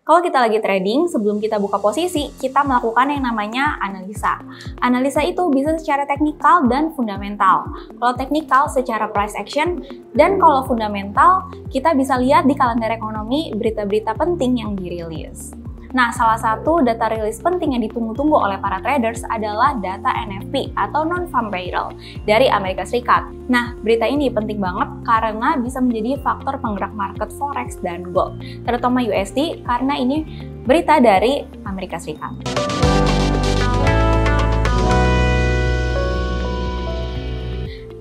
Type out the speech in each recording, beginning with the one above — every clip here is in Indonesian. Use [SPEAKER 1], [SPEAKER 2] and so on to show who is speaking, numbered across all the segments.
[SPEAKER 1] Kalau kita lagi trading, sebelum kita buka posisi, kita melakukan yang namanya analisa. Analisa itu bisa secara teknikal dan fundamental. Kalau teknikal secara price action, dan kalau fundamental, kita bisa lihat di kalender ekonomi berita-berita penting yang dirilis. Nah, salah satu data rilis penting yang ditunggu-tunggu oleh para traders adalah data NFP atau Non-Farm Payroll dari Amerika Serikat. Nah, berita ini penting banget karena bisa menjadi faktor penggerak market forex dan gold, terutama USD karena ini berita dari Amerika Serikat.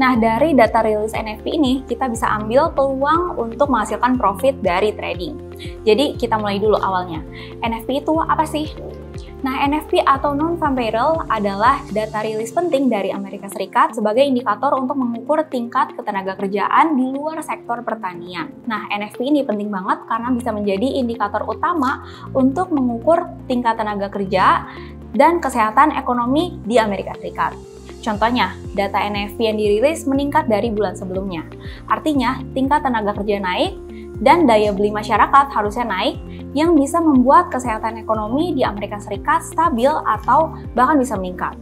[SPEAKER 1] Nah, dari data rilis NFP ini, kita bisa ambil peluang untuk menghasilkan profit dari trading. Jadi, kita mulai dulu awalnya. NFP itu apa sih? Nah, NFP atau Non-Farm Payroll adalah data rilis penting dari Amerika Serikat sebagai indikator untuk mengukur tingkat ketenagakerjaan di luar sektor pertanian. Nah, NFP ini penting banget karena bisa menjadi indikator utama untuk mengukur tingkat tenaga kerja dan kesehatan ekonomi di Amerika Serikat. Contohnya, data NFP yang dirilis meningkat dari bulan sebelumnya. Artinya, tingkat tenaga kerja naik dan daya beli masyarakat harusnya naik yang bisa membuat kesehatan ekonomi di Amerika Serikat stabil atau bahkan bisa meningkat.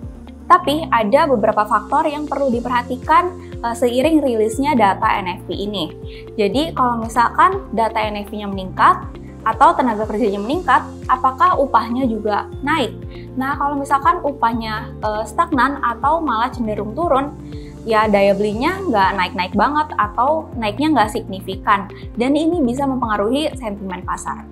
[SPEAKER 1] Tapi ada beberapa faktor yang perlu diperhatikan seiring rilisnya data NFP ini. Jadi, kalau misalkan data NFP-nya meningkat, atau tenaga kerjanya meningkat, apakah upahnya juga naik? Nah, kalau misalkan upahnya stagnan atau malah cenderung turun, ya daya belinya nggak naik-naik banget atau naiknya nggak signifikan, dan ini bisa mempengaruhi sentimen pasar.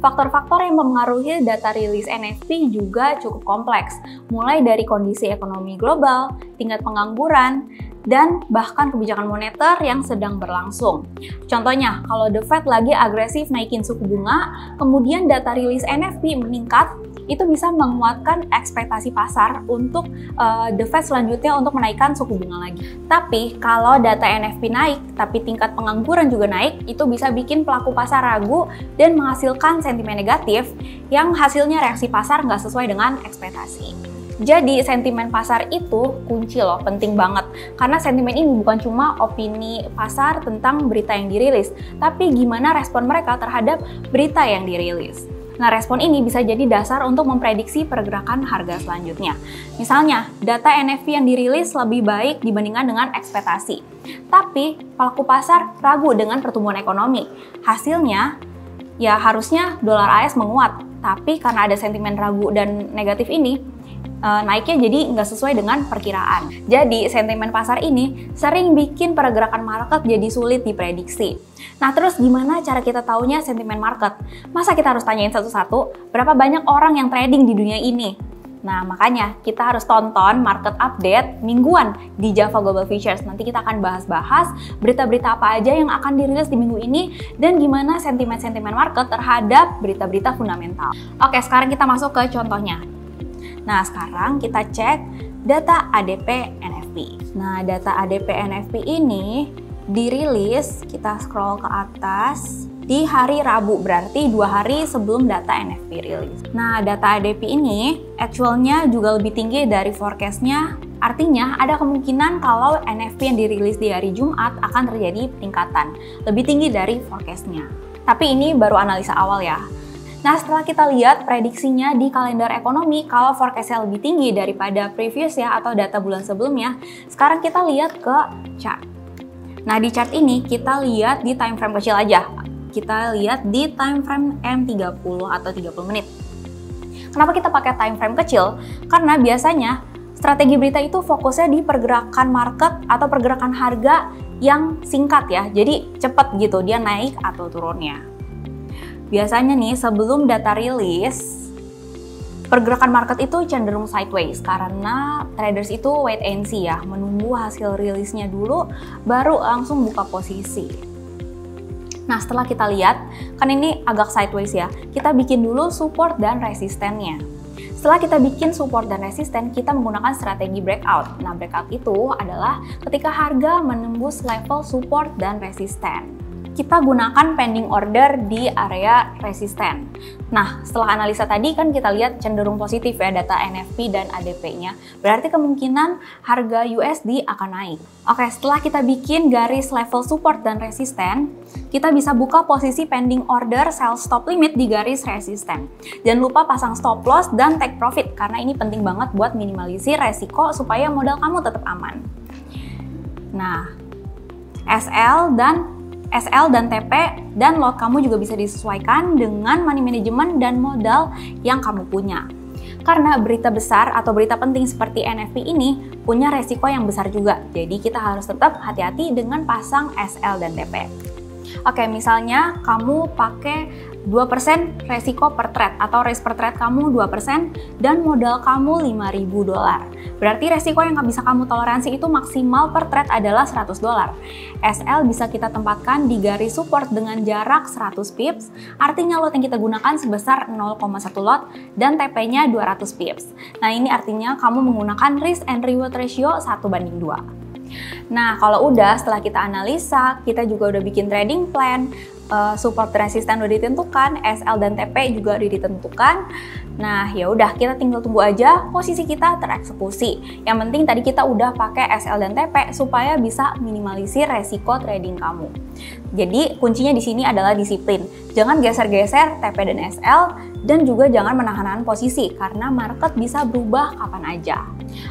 [SPEAKER 1] Faktor-faktor yang mempengaruhi data rilis NFP juga cukup kompleks, mulai dari kondisi ekonomi global, tingkat pengangguran, dan bahkan kebijakan moneter yang sedang berlangsung. Contohnya, kalau The Fed lagi agresif naikin suku bunga, kemudian data rilis NFP meningkat, itu bisa menguatkan ekspektasi pasar untuk The Fed selanjutnya untuk menaikkan suku bunga lagi. Tapi, kalau data NFP naik, tapi tingkat pengangguran juga naik, itu bisa bikin pelaku pasar ragu dan menghasilkan sentimen negatif yang hasilnya reaksi pasar nggak sesuai dengan ekspektasi. Jadi, sentimen pasar itu kunci loh, penting banget. Karena sentimen ini bukan cuma opini pasar tentang berita yang dirilis, tapi gimana respon mereka terhadap berita yang dirilis. Nah, respon ini bisa jadi dasar untuk memprediksi pergerakan harga selanjutnya. Misalnya, data NFP yang dirilis lebih baik dibandingkan dengan ekspektasi. Tapi, pelaku pasar ragu dengan pertumbuhan ekonomi. Hasilnya, ya harusnya dolar AS menguat. Tapi karena ada sentimen ragu dan negatif ini, naiknya jadi nggak sesuai dengan perkiraan. Jadi, sentimen pasar ini sering bikin pergerakan market jadi sulit diprediksi. Nah, terus gimana cara kita taunya sentimen market? Masa kita harus tanyain satu-satu berapa banyak orang yang trading di dunia ini? Nah, makanya kita harus tonton market update mingguan di Java Global Futures. Nanti kita akan bahas-bahas berita-berita apa aja yang akan dirilis di minggu ini dan gimana sentimen-sentimen market terhadap berita-berita fundamental. Oke, sekarang kita masuk ke contohnya. Nah, sekarang kita cek data ADP NFP. Nah, data ADP NFP ini dirilis, kita scroll ke atas, di hari Rabu, berarti 2 hari sebelum data NFP rilis. Nah, data ADP ini actualnya juga lebih tinggi dari forecast-nya. Artinya, ada kemungkinan kalau NFP yang dirilis di hari Jumat akan terjadi peningkatan, lebih tinggi dari forecast-nya. Tapi ini baru analisa awal ya. Nah, setelah kita lihat prediksinya di kalender ekonomi, kalau forecast-nya lebih tinggi daripada previous ya atau data bulan sebelumnya, sekarang kita lihat ke chart. Nah, di chart ini kita lihat di time frame kecil aja. Kita lihat di time frame M30 atau 30 menit. Kenapa kita pakai time frame kecil? Karena biasanya strategi berita itu fokusnya di pergerakan market atau pergerakan harga yang singkat ya. Jadi cepat gitu dia naik atau turunnya. Biasanya nih sebelum data rilis, pergerakan market itu cenderung sideways karena traders itu wait and see ya, menunggu hasil rilisnya dulu baru langsung buka posisi. Nah, setelah kita lihat, kan ini agak sideways ya, kita bikin dulu support dan resistennya. Setelah kita bikin support dan resisten, kita menggunakan strategi breakout. Nah, breakout itu adalah ketika harga menembus level support dan resisten. kita gunakan pending order di area resisten. Nah, setelah analisa tadi kan kita lihat cenderung positif ya data NFP dan ADP-nya. Berarti kemungkinan harga USD akan naik. Oke, setelah kita bikin garis level support dan resisten, kita bisa buka posisi pending order sell stop limit di garis resisten. Jangan lupa pasang stop loss dan take profit karena ini penting banget buat minimalisir resiko supaya modal kamu tetap aman. Nah, SL dan TP dan lot kamu juga bisa disesuaikan dengan money management dan modal yang kamu punya. Karena berita besar atau berita penting seperti NFP ini punya resiko yang besar juga. Jadi kita harus tetap hati-hati dengan pasang SL dan TP. Oke, misalnya kamu pakai 2% resiko per trade atau risk per trade kamu 2% dan modal kamu $5.000. Berarti resiko yang bisa kamu toleransi itu maksimal per trade adalah $100. SL bisa kita tempatkan di garis support dengan jarak 100 pips, artinya lot yang kita gunakan sebesar 0,1 lot dan TP-nya 200 pips. Nah, ini artinya kamu menggunakan risk and reward ratio 1:2. Nah, kalau udah setelah kita analisa, kita juga udah bikin trading plan, support resisten udah ditentukan, SL dan TP juga udah ditentukan. Nah, ya udah kita tinggal tunggu aja posisi kita tereksekusi. Yang penting tadi kita udah pakai SL dan TP supaya bisa minimalisir resiko trading kamu. Jadi kuncinya di sini adalah disiplin. Jangan geser-geser TP dan SL dan juga jangan menahan posisi karena market bisa berubah kapan aja.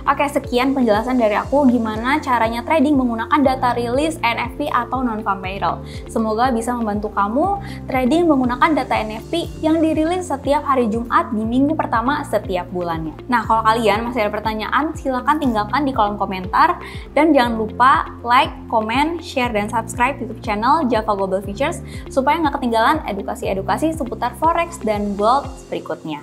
[SPEAKER 1] Oke, sekian penjelasan dari aku gimana caranya trading menggunakan data rilis NFP atau non-farm payroll. Semoga bisa membantu kamu trading menggunakan data NFP yang dirilis setiap hari Jumat di minggu pertama setiap bulannya. Nah, kalau kalian masih ada pertanyaan, silahkan tinggalkan di kolom komentar. Dan jangan lupa like, komen, share, dan subscribe YouTube channel Java Global Futures supaya nggak ketinggalan edukasi-edukasi seputar Forex dan Gold berikutnya.